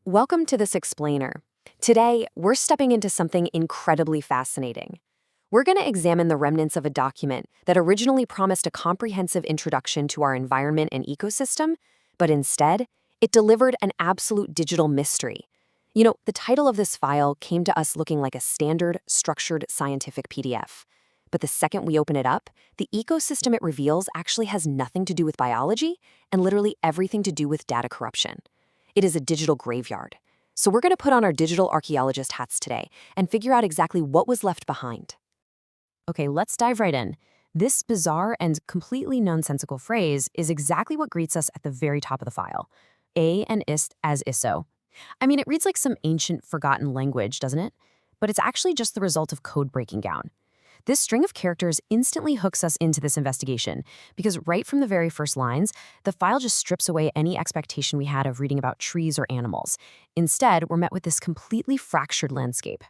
Welcome to this explainer. Today, we're stepping into something incredibly fascinating. We're going to examine the remnants of a document that originally promised a comprehensive introduction to our environment and ecosystem, but instead, it delivered an absolute digital mystery. The title of this file came to us looking like a standard, structured scientific PDF. But the second we open it up, the ecosystem it reveals actually has nothing to do with biology and literally everything to do with data corruption. It is a digital graveyard. So we're going to put on our digital archaeologist hats today and figure out exactly what was left behind. Okay, let's dive right in. This bizarre and completely nonsensical phrase is exactly what greets us at the very top of the file. A and ist as isso. It reads like some ancient, forgotten language, doesn't it? But it's actually just the result of code breaking down. This string of characters instantly hooks us into this investigation because right from the very first lines, the file just strips away any expectation we had of reading about trees or animals. Instead, we're met with this completely fractured landscape.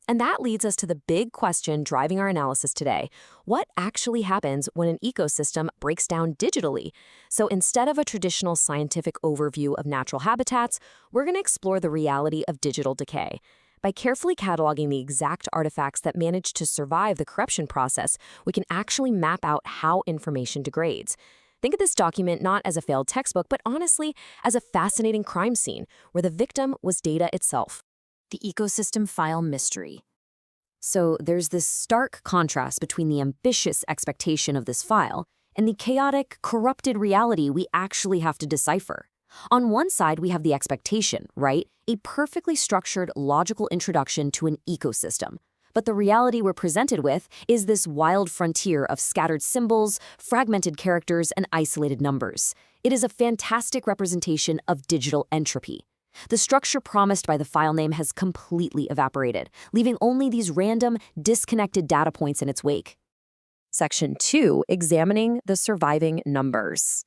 And that leads us to the big question driving our analysis today. What actually happens when an ecosystem breaks down digitally? So instead of a traditional scientific overview of natural habitats, we're going to explore the reality of digital decay. By carefully cataloging the exact artifacts that manage to survive the corruption process, we can actually map out how information degrades. Think of this document not as a failed textbook, but honestly, as a fascinating crime scene where the victim was data itself. The ecosystem file mystery. So there's this stark contrast between the ambitious expectation of this file and the chaotic, corrupted reality we actually have to decipher. On one side, we have the expectation, right? A perfectly structured, logical introduction to an ecosystem. But the reality we're presented with is this wild frontier of scattered symbols, fragmented characters, and isolated numbers. It is a fantastic representation of digital entropy. The structure promised by the file name has completely evaporated, leaving only these random, disconnected data points in its wake. Section 2, examining the surviving numbers.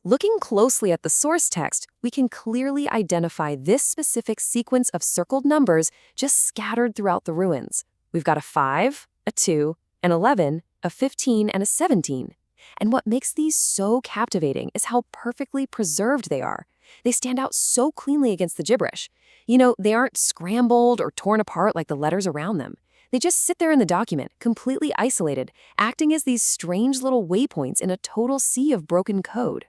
Looking closely at the source text, we can clearly identify this specific sequence of circled numbers just scattered throughout the ruins. We've got a 5, a 2, an 11, a 15, and a 17. And what makes these so captivating is how perfectly preserved they are. They stand out so cleanly against the gibberish. They aren't scrambled or torn apart like the letters around them. They just sit there in the document, completely isolated, acting as these strange little waypoints in a total sea of broken code.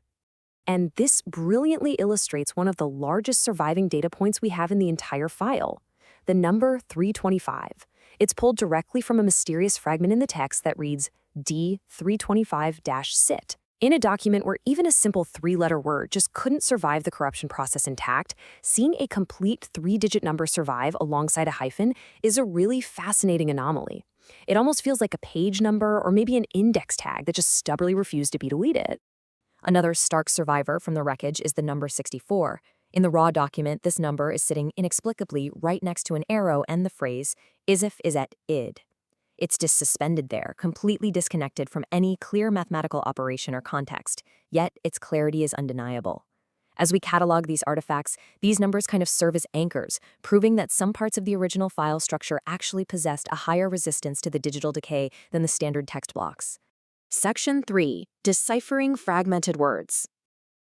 And this brilliantly illustrates one of the largest surviving data points we have in the entire file, the number 325. It's pulled directly from a mysterious fragment in the text that reads D325-sit. In a document where even a simple three-letter word just couldn't survive the corruption process intact, seeing a complete three-digit number survive alongside a hyphen is a really fascinating anomaly. It almost feels like a page number or maybe an index tag that just stubbornly refused to be deleted. Another stark survivor from the wreckage is the number 64. In the raw document, this number is sitting inexplicably right next to an arrow and the phrase, isif is at id. It's just suspended there, completely disconnected from any clear mathematical operation or context, yet its clarity is undeniable. As we catalog these artifacts, these numbers kind of serve as anchors, proving that some parts of the original file structure actually possessed a higher resistance to the digital decay than the standard text blocks. Section 3. Deciphering fragmented words.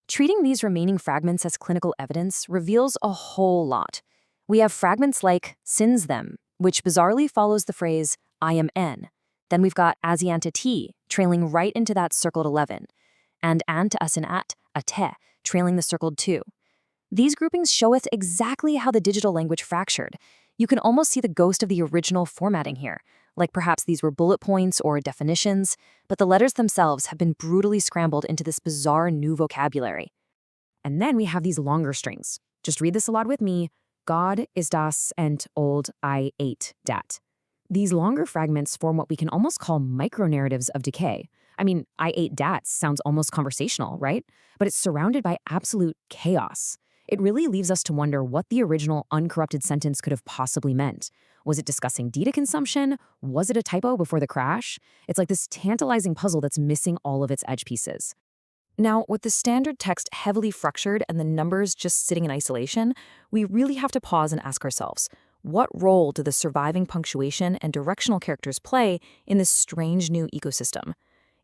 Treating these remaining fragments as clinical evidence reveals a whole lot. We have fragments like sins them, which bizarrely follows the phrase, I am N. Then we've got asianta T, trailing right into that circled 11, and an to us and at, a te, trailing the circled 2. These groupings show us exactly how the digital language fractured. You can almost see the ghost of the original formatting here, like perhaps these were bullet points or definitions, but the letters themselves have been brutally scrambled into this bizarre new vocabulary. And then we have these longer strings. Just read this aloud with me. God is das and old I ate dat. These longer fragments form what we can almost call micro-narratives of decay. I ate dat sounds almost conversational, right? But it's surrounded by absolute chaos. It really leaves us to wonder what the original uncorrupted sentence could have possibly meant. Was it discussing data consumption? Was it a typo before the crash? It's like this tantalizing puzzle that's missing all of its edge pieces. Now, with the standard text heavily fractured and the numbers just sitting in isolation, we really have to pause and ask ourselves, what role do the surviving punctuation and directional characters play in this strange new ecosystem?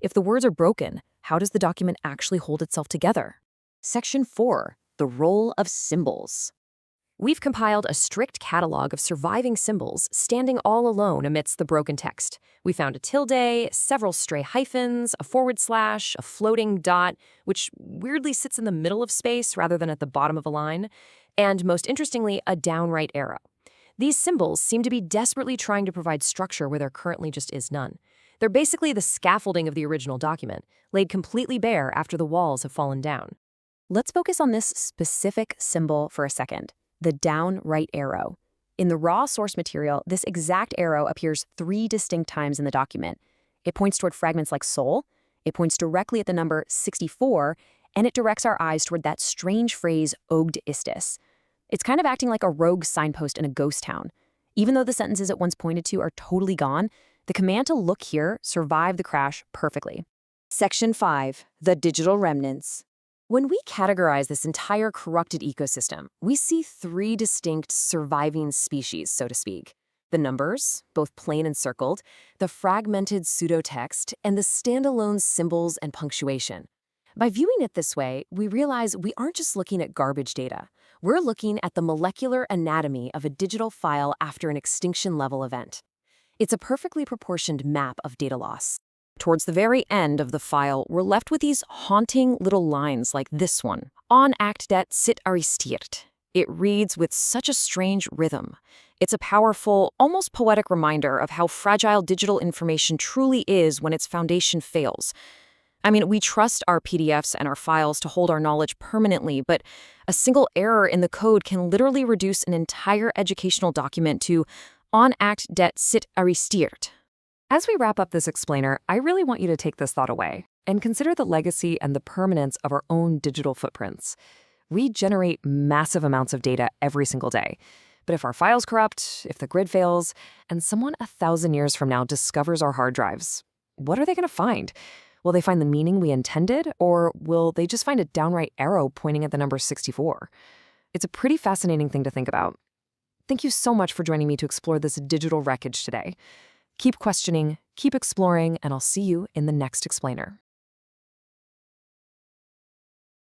If the words are broken, how does the document actually hold itself together? Section 4. The role of symbols. We've compiled a strict catalog of surviving symbols standing all alone amidst the broken text. We found a tilde, several stray hyphens, a forward slash, a floating dot, which weirdly sits in the middle of space rather than at the bottom of a line, and most interestingly, a downright arrow. These symbols seem to be desperately trying to provide structure where there currently just is none. They're basically the scaffolding of the original document, laid completely bare after the walls have fallen down. Let's focus on this specific symbol for a second. The down right arrow. In the raw source material, this exact arrow appears 3 distinct times in the document. It points toward fragments like soul, it points directly at the number 64, and it directs our eyes toward that strange phrase, ogd istis. It's kind of acting like a rogue signpost in a ghost town. Even though the sentences it once pointed to are totally gone, the command to look here survived the crash perfectly. Section 5. The digital remnants. When we categorize this entire corrupted ecosystem, we see 3 distinct surviving species, so to speak. The numbers, both plain and circled, the fragmented pseudotext, and the standalone symbols and punctuation. By viewing it this way, we realize we aren't just looking at garbage data. We're looking at the molecular anatomy of a digital file after an extinction-level event. It's a perfectly proportioned map of data loss. Towards the very end of the file, we're left with these haunting little lines like this one. On act det sit arrestiert. It reads with such a strange rhythm. It's a powerful, almost poetic reminder of how fragile digital information truly is when its foundation fails. I mean, we trust our PDFs and our files to hold our knowledge permanently, but a single error in the code can literally reduce an entire educational document to on act det sit arrestiert. As we wrap up this explainer, I really want you to take this thought away and consider the legacy and the permanence of our own digital footprints. We generate massive amounts of data every single day. But if our files corrupt, if the grid fails, and someone 1,000 years from now discovers our hard drives, what are they going to find? Will they find the meaning we intended, or will they just find a downright arrow pointing at the number 64? It's a pretty fascinating thing to think about. Thank you so much for joining me to explore this digital wreckage today. Keep questioning, keep exploring, and I'll see you in the next explainer.